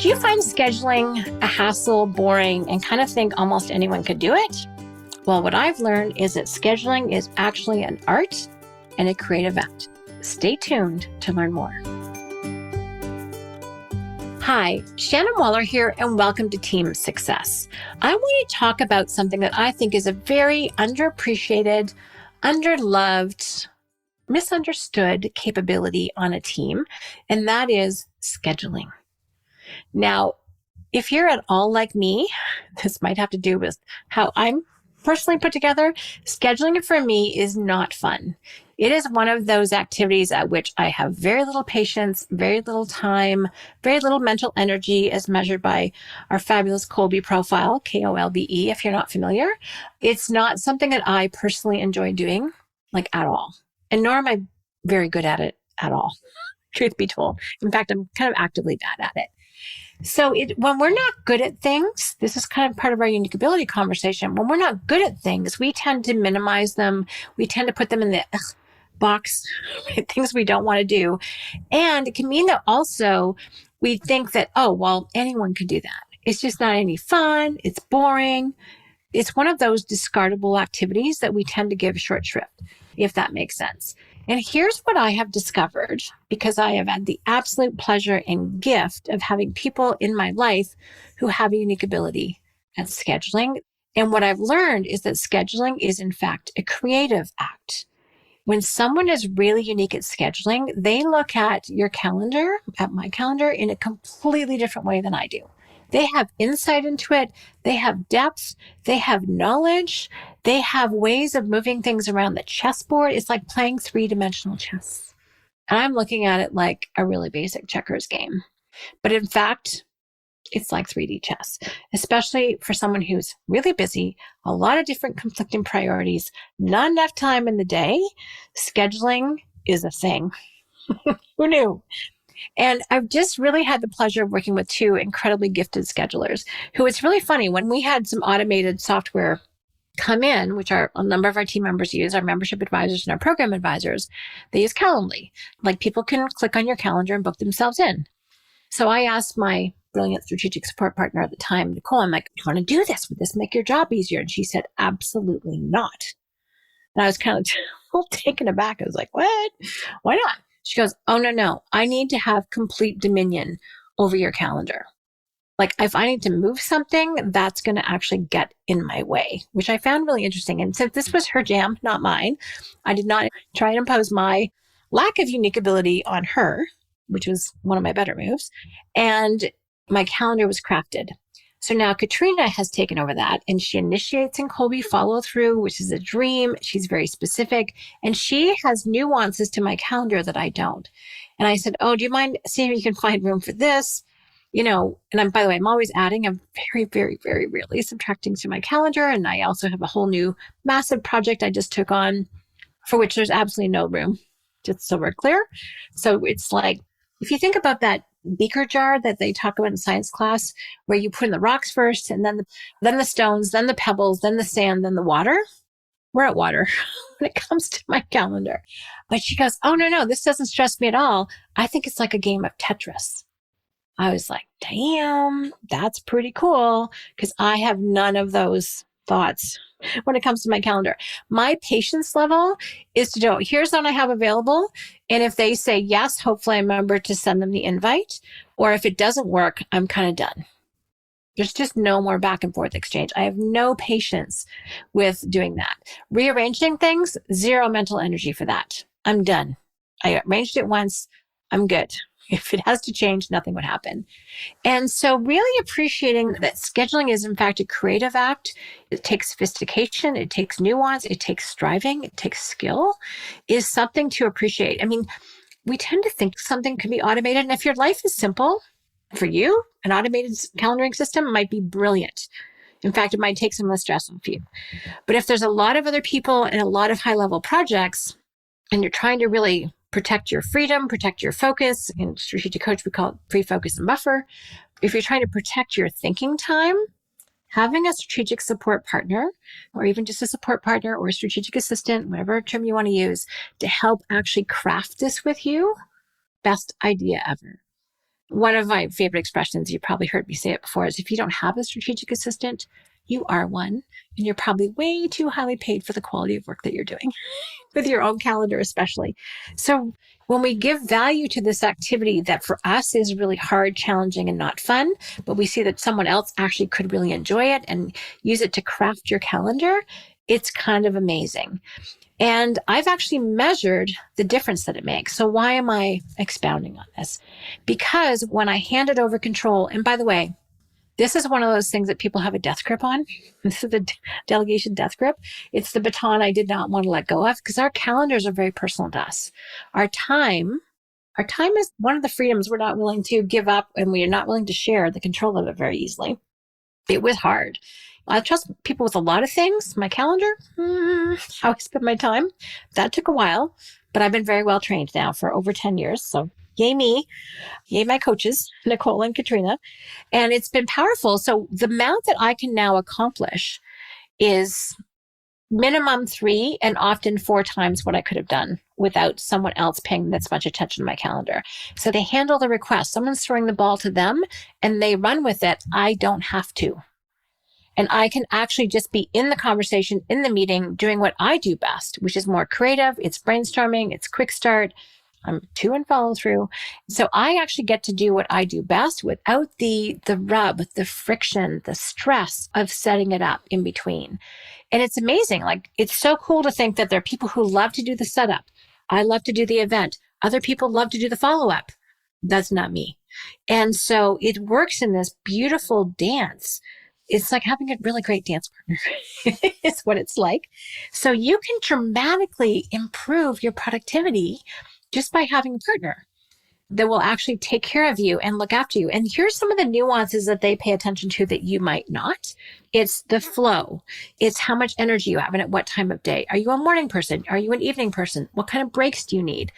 Do you find scheduling a hassle, boring, and kind of think almost anyone could do it? Well, what I've learned is that scheduling is actually an art and a creative act. Stay tuned to learn more. Hi, Shannon Waller here, and welcome to Team Success. I want to talk about something that I think is a very underappreciated, underloved, misunderstood capability on a team, and that is scheduling. Now, if you're at all like me, this might have to do with how I'm personally put together. Scheduling for me is not fun. It is one of those activities at which I have very little patience, very little time, very little mental energy as measured by our fabulous Kolbe profile, Kolbe, if you're not familiar. It's not something that I personally enjoy doing, like at all. And nor am I very good at it at all, truth be told. In fact, I'm kind of actively bad at it. So when we're not good at things, this is kind of part of our unique ability conversation. When we're not good at things, we tend to minimize them. We tend to put them in the box, things we don't want to do. And it can mean that also we think that, oh, well, anyone could do that. It's just not any fun. It's boring. It's one of those discardable activities that we tend to give short shrift, if that makes sense. And here's what I have discovered, because I have had the absolute pleasure and gift of having people in my life who have a unique ability at scheduling. And what I've learned is that scheduling is, in fact, a creative act. When someone is really unique at scheduling, they look at your calendar, at my calendar, in a completely different way than I do. They have insight into it. They have depth. They have knowledge. They have ways of moving things around the chessboard. It's like playing three-dimensional chess. And I'm looking at it like a really basic checkers game. But in fact, it's like 3D chess, especially for someone who's really busy, a lot of different conflicting priorities, not enough time in the day. Scheduling is a thing. Who knew? And I've just really had the pleasure of working with two incredibly gifted schedulers who, it's really funny, when we had some automated software come in, which a number of our team members use, our membership advisors and our program advisors, they use Calendly. Like, people can click on your calendar and book themselves in. So I asked my brilliant strategic support partner at the time, Nicole, I'm like, do you want to do this? Would this make your job easier? And she said, absolutely not. And I was kind of a little taken aback. I was like, what? Why not? She goes, oh, no. I need to have complete dominion over your calendar. Like, if I need to move something, that's going to actually get in my way, which I found really interesting. And since this was her jam, not mine, I did not try and impose my lack of unique ability on her, which was one of my better moves. And my calendar was crafted. So now Katrina has taken over that, and she initiates in Kolbe follow through, which is a dream. She's very specific, and she has nuances to my calendar that I don't. And I said, oh, do you mind seeing if you can find room for this? You know, and by the way, I'm always adding. I'm very, very, very rarely subtracting to my calendar. And I also have a whole new massive project I just took on for which there's absolutely no room, just so we're clear. So it's like, if you think about that beaker jar that they talk about in science class, where you put in the rocks first, and then the stones, then the pebbles, then the sand, then the water. We're at water when it comes to my calendar. But she goes, oh, no, this doesn't stress me at all. I think it's like a game of Tetris. I was like, damn, that's pretty cool, because I have none of those thoughts when it comes to my calendar. My patience level is to do, here's what I have available. And if they say yes, hopefully I remember to send them the invite. Or if it doesn't work, I'm kind of done. There's just no more back and forth exchange. I have no patience with doing that. Rearranging things, zero mental energy for that. I'm done. I arranged it once. I'm good. If it has to change, nothing would happen. And so really appreciating that scheduling is, in fact, a creative act. It takes sophistication. It takes nuance. It takes striving. It takes skill, is something to appreciate. I mean, we tend to think something can be automated. And if your life is simple, for you, an automated calendaring system might be brilliant. In fact, it might take some of the stress off you. But if there's a lot of other people and a lot of high-level projects, and you're trying to really protect your freedom, protect your focus. In strategic coach, we call it free focus and buffer. If you're trying to protect your thinking time, having a strategic support partner, or even just a support partner or a strategic assistant, whatever term you want to use, to help actually craft this with you, best idea ever. One of my favorite expressions, you probably heard me say it before, is if you don't have a strategic assistant, you are one, and you're probably way too highly paid for the quality of work that you're doing with your own calendar, especially. So when we give value to this activity that for us is really hard, challenging, and not fun, but we see that someone else actually could really enjoy it and use it to craft your calendar, it's kind of amazing. And I've actually measured the difference that it makes. So why am I expounding on this? Because when I handed over control, and by the way, this is one of those things that people have a death grip on. This is the delegation death grip. It's the baton I did not want to let go of because our calendars are very personal to us. Our time is one of the freedoms we're not willing to give up, and we are not willing to share the control of it very easily. It was hard. I trust people with a lot of things. My calendar, how I spend my time, that took a while, but I've been very well trained now for over 10 years. So yay me, yay my coaches, Nicole and Katrina. And it's been powerful. So the amount that I can now accomplish is minimum 3 and often 4 times what I could have done without someone else paying this much attention to my calendar. So they handle the request. Someone's throwing the ball to them and they run with it. I don't have to. And I can actually just be in the conversation, in the meeting, doing what I do best, which is more creative. It's brainstorming. It's quick start. I'm 2 and follow through. So I actually get to do what I do best without the rub, the friction, the stress of setting it up in between. And it's amazing. Like, it's so cool to think that there are people who love to do the setup. I love to do the event. Other people love to do the follow-up. That's not me. And so it works in this beautiful dance. It's like having a really great dance partner. It's what it's like. So you can dramatically improve your productivity just by having a partner that will actually take care of you and look after you. And here's some of the nuances that they pay attention to that you might not. It's the flow. It's how much energy you have and at what time of day. Are you a morning person? Are you an evening person? What kind of breaks do you need?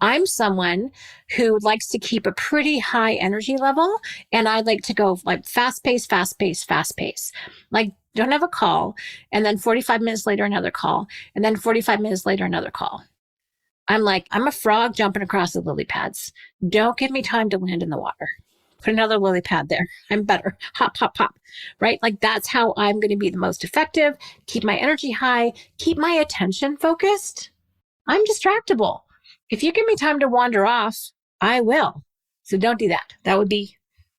I'm someone who likes to keep a pretty high energy level, and I like to go like fast pace, fast pace, fast pace. Like, don't have a call, and then 45 minutes later, another call, and then 45 minutes later, another call. I'm a frog jumping across the lily pads. Don't give me time to land in the water. Put another lily pad there. I'm better. Hop, hop, hop. Right? Like, that's how I'm going to be the most effective, keep my energy high, keep my attention focused. I'm distractible. If you give me time to wander off, I will. So don't do that. That would be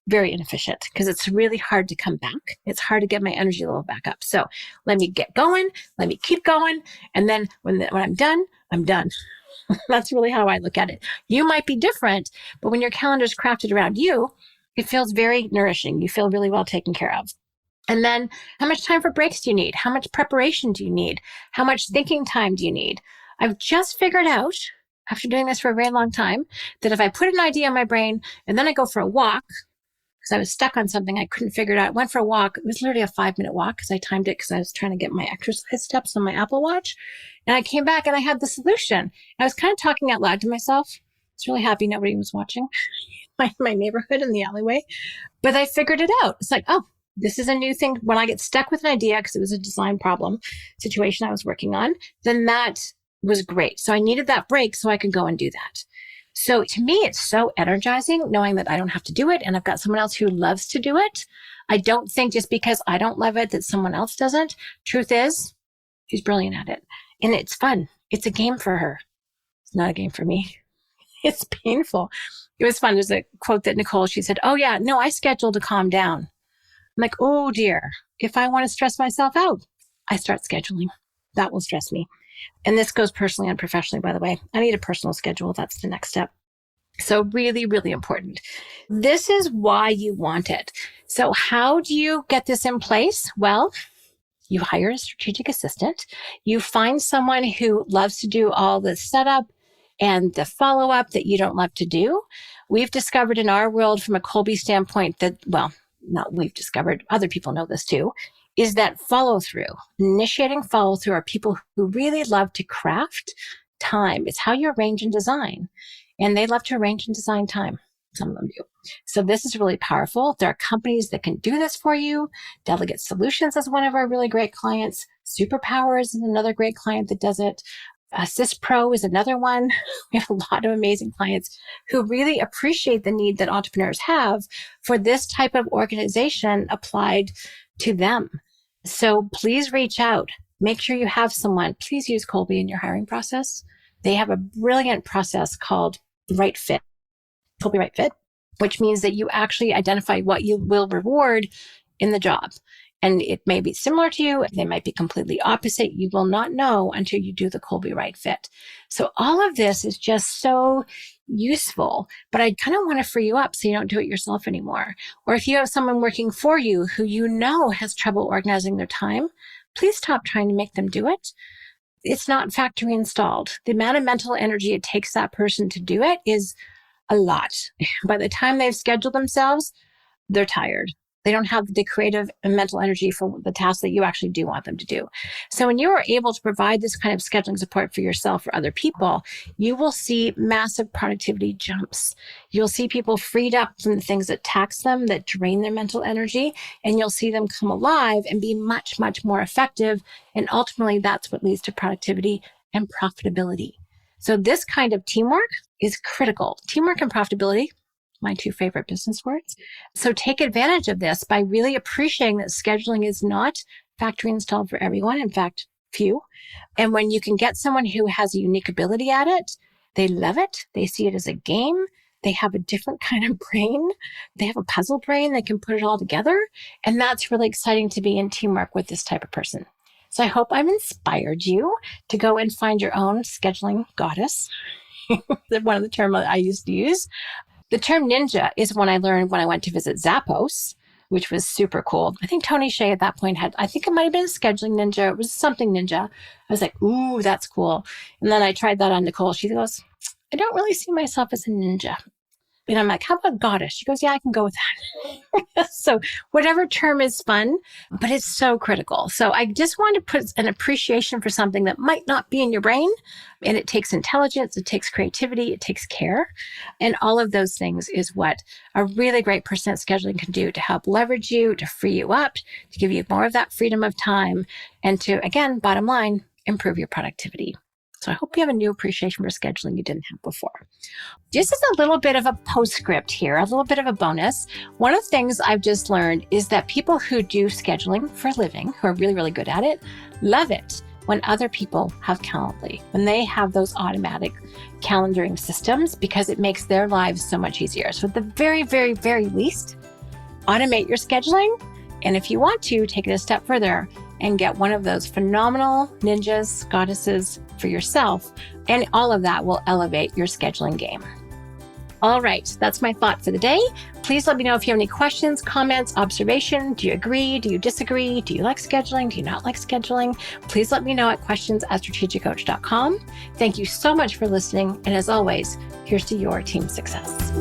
very inefficient because it's really hard to come back. It's hard to get my energy level back up. So let me get going. Let me keep going. And then when I'm done, I'm done. That's really how I look at it. You might be different, but when your calendar is crafted around you, it feels very nourishing. You feel really well taken care of. And then how much time for breaks do you need? How much preparation do you need? How much thinking time do you need? I've just figured out, after doing this for a very long time, that if I put an idea in my brain and then I go for a walk, because I was stuck on something, I couldn't figure it out. I went for a walk. It was literally a 5-minute walk because I timed it because I was trying to get my exercise steps on my Apple Watch. And I came back and I had the solution. I was kind of talking out loud to myself. I was really happy nobody was watching my neighborhood in the alleyway. But I figured it out. It's like, oh, this is a new thing. When I get stuck with an idea, because it was a design problem situation I was working on, then that was great. So I needed that break so I could go and do that. So to me, it's so energizing knowing that I don't have to do it. And I've got someone else who loves to do it. I don't think just because I don't love it that someone else doesn't. Truth is, she's brilliant at it. And it's fun. It's a game for her. It's not a game for me. It's painful. It was fun. There's a quote that Nicole, she said, oh yeah, no, I schedule to calm down. I'm like, oh dear. If I want to stress myself out, I start scheduling. That will stress me. And this goes personally and professionally, by the way. I need a personal schedule. That's the next step. So really, really important. This is why you want it. So how do you get this in place? Well, you hire a strategic assistant. You find someone who loves to do all the setup and the follow-up that you don't love to do. We've discovered in our world from a Colby standpoint that, well, not we've discovered, other people know this too, is that follow through. Initiating follow through are people who really love to craft time. It's how you arrange and design. And they love to arrange and design time. Some of them do. So this is really powerful. There are companies that can do this for you. Delegate Solutions is one of our really great clients. Superpowers is another great client that does it. Assist Pro is another one. We have a lot of amazing clients who really appreciate the need that entrepreneurs have for this type of organization applied to them. So please reach out. Make sure you have someone. Please use Kolbe in your hiring process. They have a brilliant process called Right Fit, Kolbe Right Fit, which means that you actually identify what you will reward in the job. And it may be similar to you. They might be completely opposite. You will not know until you do the Kolbe Right Fit. So all of this is just so useful, but I kind of want to free you up so you don't do it yourself anymore. Or if you have someone working for you who you know has trouble organizing their time, please stop trying to make them do it. It's not factory installed. The amount of mental energy it takes that person to do it is a lot. By the time they've scheduled themselves, they're tired. They don't have the creative and mental energy for the tasks that you actually do want them to do. So when you are able to provide this kind of scheduling support for yourself or other people, you will see massive productivity jumps. You'll see people freed up from the things that tax them, that drain their mental energy, and you'll see them come alive and be much, much more effective. And ultimately, that's what leads to productivity and profitability. So this kind of teamwork is critical. Teamwork and profitability, my two favorite business words. So take advantage of this by really appreciating that scheduling is not factory installed for everyone. In fact, few. And when you can get someone who has a unique ability at it, they love it. They see it as a game. They have a different kind of brain. They have a puzzle brain. They can put it all together. And that's really exciting to be in teamwork with this type of person. So I hope I've inspired you to go and find your own scheduling goddess. One of the terms I used to use. The term ninja is one I learned when I went to visit Zappos, which was super cool. I think Tony Hsieh at that point I think it might have been a scheduling ninja. It was something ninja. I was like, ooh, that's cool. And then I tried that on Nicole. She goes, I don't really see myself as a ninja. And I'm like, how about goddess? She goes, yeah, I can go with that. So whatever term is fun, but it's so critical. So I just want to put an appreciation for something that might not be in your brain. And it takes intelligence, it takes creativity, it takes care. And all of those things is what a really great person at scheduling can do to help leverage you, to free you up, to give you more of that freedom of time, and to, again, bottom line, improve your productivity. So I hope you have a new appreciation for scheduling you didn't have before. Just as a little bit of a postscript here, a little bit of a bonus, one of the things I've just learned is that people who do scheduling for a living, who are really, really good at it, love it when other people have Calendly, when they have those automatic calendaring systems, because it makes their lives so much easier. So at the very, very, very least, automate your scheduling. And if you want to, take it a step further and get one of those phenomenal ninjas, goddesses for yourself. And all of that will elevate your scheduling game. All right, that's my thought for the day. Please let me know if you have any questions, comments, observation. Do you agree? Do you disagree? Do you like scheduling? Do you not like scheduling? Please let me know at questions@strategiccoach.com. Thank you so much for listening. And as always, here's to your team success.